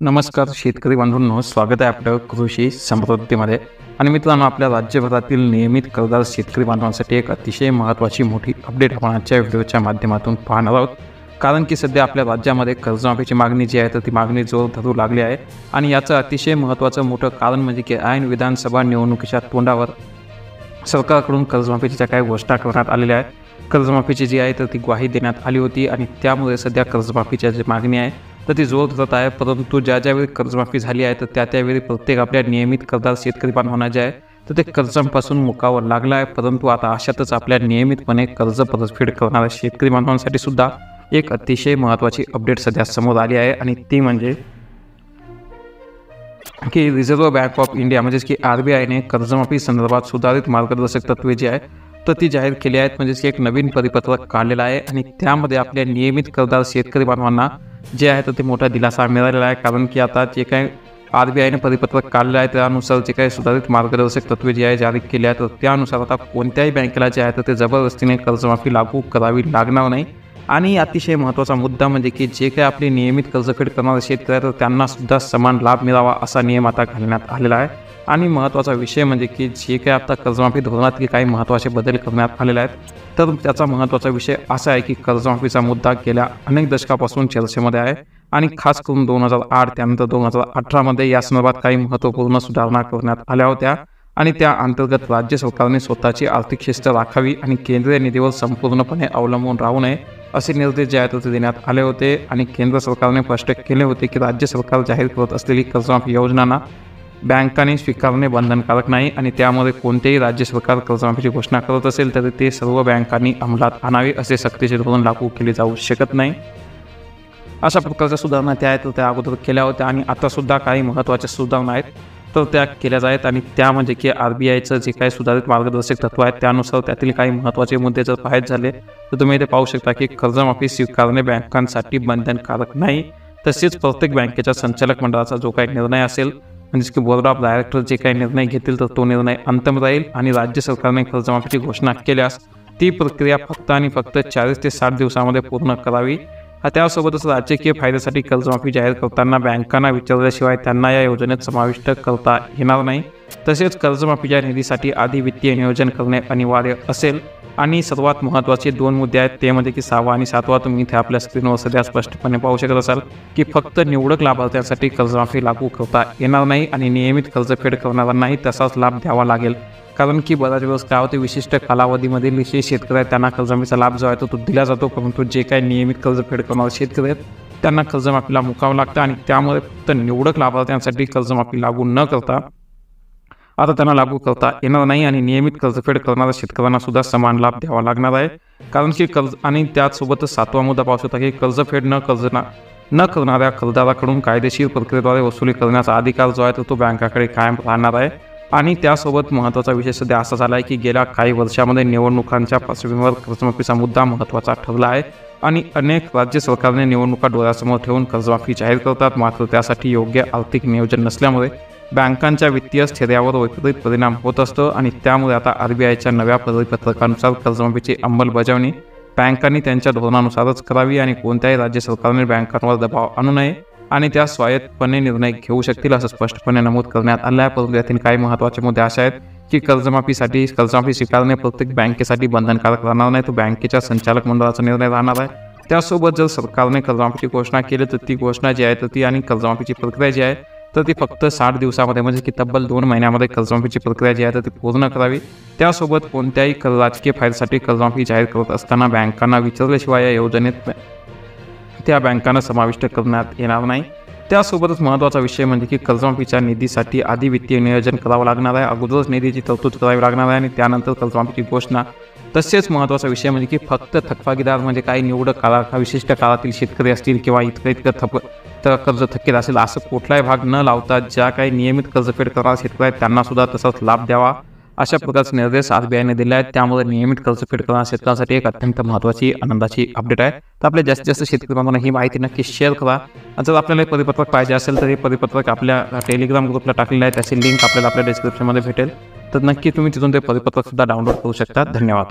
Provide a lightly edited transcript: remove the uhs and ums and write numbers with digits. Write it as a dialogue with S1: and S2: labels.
S1: नमस्कार शेतकरी बांधवांनो, स्वागत आहे आपलं कृषी समृद्धीमध्ये. आणि मित्रांनो, आपल्या राज्यभरातील नियमित कर्जदार शेतकरी बांधवांसाठी एक अतिशय महत्त्वाची मोठी अपडेट आपण आजच्या व्हिडिओच्या माध्यमातून पाहणार आहोत. कारण की सध्या आपल्या राज्यामध्ये कर्जमाफीची मागणी जी आहे तर ती मागणी जोर धरू लागली आहे. आणि याचं अतिशय महत्त्वाचं मोठं कारण म्हणजे की ऐन विधानसभा निवडणुकीच्या तोंडावर सरकारकडून कर्जमाफीच्या ज्या काही घोषणा करण्यात आलेल्या आहेत, कर्जमाफीची जी आहे तर ती ग्वाही देण्यात आली होती आणि त्यामुळे सध्या कर्जमाफीची जी मागणी आहे तर ती जोर धरत आहे. परंतु ज्यावेळी कर्जमाफी झाली आहे तर त्यावेळी प्रत्येक आपल्या नियमित कर्जदार शेतकरी बांधवांना जे आहे तर ते कर्जांपासून मुकावं लागलं आहे. परंतु आता अशातच आपल्या नियमितपणे कर्ज परतफेड करणाऱ्या शेतकरी बांधवांसाठी सुद्धा एक अतिशय महत्त्वाची अपडेट सध्या समोर आली आहे. आणि ती म्हणजे की रिझर्व्ह बँक ऑफ इंडिया म्हणजेच की RBIने कर्जमाफी संदर्भात सुधारित मार्गदर्शक तत्त्वे जी आहे तर ती जाहीर केली आहेत. म्हणजेच की एक नवीन परिपत्रक काढलेलं आहे आणि त्यामध्ये आपल्या नियमित कर्जदार शेतकरी बांधवांना जे आहे तर ते मोठा दिलासा मिळालेला आहे. कारण की आता जे काही RBIने परिपत्रक काढलं आहे त्यानुसार जे काही सुधारित मार्गदर्शक तत्त्वे जी आहे जारी केली आहेत तर त्यानुसार आता कोणत्याही बँकेला जे आहे तर ते जबरदस्तीने कर्जमाफी लागू करावी लागणार नाही. आणि अतिशय महत्त्वाचा मुद्दा म्हणजे की जे काही आपले नियमित कर्जफेड करणारे शेतकरी आहेत तर त्यांना सुद्धा समान लाभ मिळावा असा नियम आता घालण्यात आलेला आहे. आणि महत्त्वाचा विषय म्हणजे की जे काही आता कर्जमाफी धोरणातील काही महत्त्वाचे बदल करण्यात आलेले आहेत तर त्याचा महत्त्वाचा विषय असा आहे की कर्जमाफीचा मुद्दा गेल्या अनेक दशकापासून चर्चेमध्ये आहे. आणि खास करून 2008 त्यानंतर 2018मध्ये या संदर्भात काही महत्त्वपूर्ण सुधारणा करण्यात आल्या होत्या. आणि त्या अंतर्गत राज्य सरकारने स्वतःची आर्थिक शिस्त राखावी आणि केंद्रीय निधीवर संपूर्णपणे अवलंबून राहू नये असे निर्देश जे आहेत ते देण्यात आले होते. आणि केंद्र सरकारने स्पष्ट केले होते की राज्य सरकार जाहीर करत असलेली कर्जमाफी योजनांना बँकांनी स्वीकारणे बंधनकारक नाही. आणि त्यामध्ये कोणतेही राज्य सरकार कर्जमाफीची घोषणा करत असेल तर ते सर्व बँकांनी अंमलात आणावे असे सक्तीचे धोरण लागू केले जाऊ शकत नाही. अशा प्रकारच्या सुधारणा त्या आहेत त्या अगोदर केल्या होत्या आणि आता सुद्धा काही महत्त्वाच्या सुधारणा आहेत तर त्या केल्या जाआहेत. आणि त्या म्हणजे की RBIचं जे काही सुधारित मार्गदर्शक तत्त्व आहेत त्यानुसार त्यातील काही महत्त्वाचे मुद्दे जर पाहायचे झाले तर तुम्ही इथे पाहू शकता की कर्जमाफी स्वीकारणे बँकांसाठी बंधनकारक नाही. तसेच प्रत्येक बँकेच्या संचालक मंडळाचा जो काही निर्णय असेल म्हणजेच की बोर्ड ऑफ डायरेक्टर जे काही निर्णय घेतील तर तो निर्णय अंतिम राहील. आणि राज्य सरकारने कर्जमाफीची घोषणा केल्यास ती प्रक्रिया फक्त आणि फक्त 40 ते 60 दिवसामध्ये पूर्ण करावी. त्यासोबतच राजकीय फायद्यासाठी कर्जमाफी जाहीर करताना बँकांना विचारल्याशिवाय त्यांना या योजनेत समाविष्ट करता येणार नाही. तसेच कर्जमाफीच्या निधीसाठी आधी वित्तीय नियोजन करणे अनिवार्य असेल. आणि सर्वात महत्त्वाचे 2 मुद्दे आहेत ते म्हणजे की 6वा आणि 7वा तुम्ही इथे आपल्या स्क्रीनवर सध्या स्पष्टपणे पाहू शकत असाल की फक्त निवडक लाभार्थ्यांसाठी कर्जमाफी लागू करता येणार नाही आणि नियमित कर्जफेड करणाऱ्यांनाही तसाच लाभ द्यावा लागेल. कारण की बऱ्याच वेळेस काय होते, विशिष्ट कालावधीमधील जे शेतकरी आहेत त्यांना कर्जमाफीचा लाभ जो आहे तो दिला जातो. परंतु जे काही नियमित कर्जफेड करणारे शेतकरी आहेत त्यांना कर्जमाफीला मुकावं लागतं आणि त्यामुळे फक्त निवडक लाभार्थ्यांसाठी कर्जमाफी लागू न करता आता त्यांना लागू करता येणार नाही. आणि नियमित कर्जफेड करणाऱ्या शेतकऱ्यांना सुद्धा समान लाभ द्यावा लागणार आहे. कारण की आणि त्याचसोबतच 7वा मुद्दा पाहू शकता की कर्जफेड न करणाऱ्या कर्जदाराकडून कायदेशीर प्रक्रियेद्वारे वसुली करण्याचा अधिकार जो आहे तो बँकाकडे कायम राहणार आहे. आणि त्यासोबत महत्त्वाचा विषय सध्या असा झाला आहे की गेल्या काही वर्षामध्ये निवडणुकांच्या पार्श्वभूमीवर कर्जमाफीचा मुद्दा महत्त्वाचा ठरला आहे. आणि अनेक राज्य सरकारने निवडणुका डोळ्यासमोर ठेवून कर्जमाफी जाहीर करतात. मात्र त्यासाठी योग्य आर्थिक नियोजन नसल्यामुळे बँकांच्या वित्तीय स्थैर्यावर विपरीत परिणाम होत असतो. आणि त्यामुळे आता RBIच्या नव्या परिपत्रकानुसार कर्जमाफीची अंमलबजावणी बँकांनी त्यांच्या धोरणानुसारच करावी आणि कोणत्याही राज्य सरकारने बँकांवर दबाव आणू नये आणि त्या स्वायत्तपणे निर्णय घेऊ शकतील असं स्पष्टपणे नमूद करण्यात आलं आहे. परंतु यातील काही महत्त्वाचे मुद्दे असे आहेत की कर्जमाफी स्वीकारणे प्रत्येक बँकेसाठी बंधनकारक राहणार नाही, तो बँकेच्या संचालक मंडळाचा निर्णय राहणार आहे. त्यासोबत जर सरकारने कर्जमाफीची घोषणा केली तर ती घोषणा जी आहे तर ती आणि कर्जमाफीची प्रक्रिया जी आहे तर ती फक्त 60 दिवसामध्ये म्हणजे की तब्बल 2 महिन्यामध्ये कर्जमाफीची प्रक्रिया जी आहे तर ती पूर्ण करावी. त्यासोबत कोणत्याही राजकीय फायद्यासाठी कर्जमाफी जाहीर करत असताना बँकांना विचारल्याशिवाय या योजनेत त्या बँकांना समाविष्ट करण्यात येणार नाही. त्यासोबतच महत्त्वाचा विषय म्हणजे की कर्जमाफीच्या निधीसाठी आधी वित्तीय नियोजन करावं लागणार आहे, अगोदरच निधीची तरतूद करावी लागणार आहे आणि त्यानंतर कर्जमाफीची घोषणा. तसेच महत्त्वाचा विषय म्हणजे की फक्त थकबाकीदार म्हणजे काही निवडक विशिष्ट काळातील शेतकरी असतील किंवा इतकं कर्ज थकीत असेल असं कुठलाही भाग न लावता ज्या काही नियमित कर्जफेड करणारे शेतकरी आहेत त्यांना सुद्धा तसाच लाभ द्यावा अशा प्रकारचे निर्देश RBIने दिले आहेत. त्यामुळे नियमित कर्जफेड करणाऱ्या शेतकऱ्यांसाठी एक अत्यंत महत्त्वाची आनंदाची अपडेट आहे. तर आपल्या जास्तीत जास्त शेतकरी बांधवांना ही माहिती नक्की शेअर करा. जर आपल्याला हे परिपत्रक पाहिजे असेल तर हे परिपत्रक आपल्या टेलिग्राम ग्रुपला टाकलेलं आहे, त्याची लिंक आपल्याला आपल्या डिस्क्रिप्शनमध्ये भेटेल. तर नक्की तुम्ही तिथून ते परिपत्रक सुद्धा डाउनलोड करू शकता. धन्यवाद.